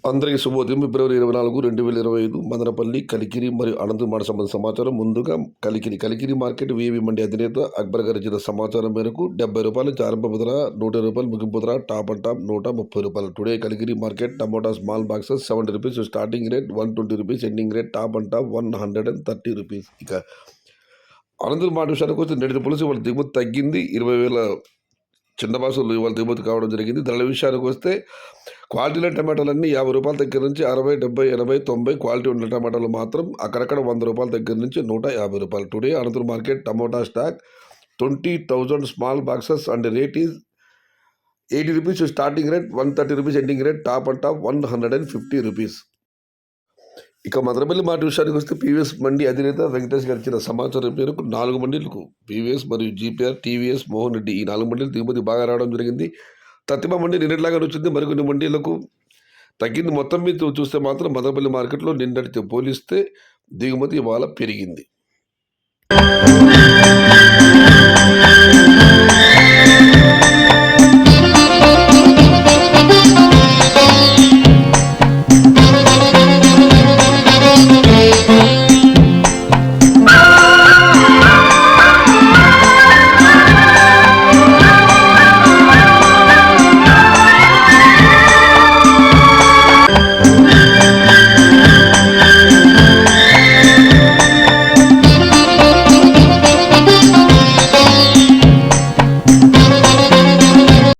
అందరికీ శుభోదయం. ఫిబ్రవరి 24, 2025 మదనపల్లి, కలికిరి మరియు అనంతపురం మాట సంబంధించిన సమాచారం. ముందుగా కలికిరి మార్కెట్ విఐపి మండి అధినేత అక్బర్ గారు ఇచ్చిన సమాచారం మేరకు ₹70 చారింపు ధర, ₹120 ముగింపు ధర, top and top ₹130. Today Kalikiri market tomato small boxes ₹70 starting rate, ₹120 ending rate, top and top ₹130. ఇక అనంతపురం మాట విషయానికి వస్తే నేటి పులుసు వాళ్ళ దిగుమతి తగ్గింది. 20,000 చిన్న బాసులు ఇవాళ దిగుమతి కావడం జరిగింది. ధరల విషయానికి వస్తే క్వాలిటీల టమాటాలన్నీ ₹50 దగ్గర నుంచి 60, 70, 80, 90. క్వాలిటీ ఉన్న టమాటాలు మాత్రం అక్కడక్కడ ₹100 దగ్గర నుంచి ₹150. Today Anantapur market tomato stock 20,000 small boxes and rate is ₹80 starting rate, ₹130 ending rate, top and top ₹150. ఇక మదనపల్లి మాట విషయానికి వస్తే పీవీఎస్ మండి అధినేత వెంకటేష్ గారు ఇచ్చిన సమాచారం మేరకు 4 మండీలకు పీవీఎస్ మరియు జీపీఆర్, టీవీఎస్, మోహన్ రెడ్డి ఈ 4 మండీలు దిగుమతి బాగా రావడం జరిగింది. తత్తిమ మండి నిన్నట్లాగా వచ్చింది, మరికొన్ని మండీలకు తగ్గింది. మొత్తం మీద చూస్తే మాత్రం మదనపల్లి మార్కెట్లో నిన్నటితో పోలిస్తే దిగుమతి ఇవాళ పెరిగింది.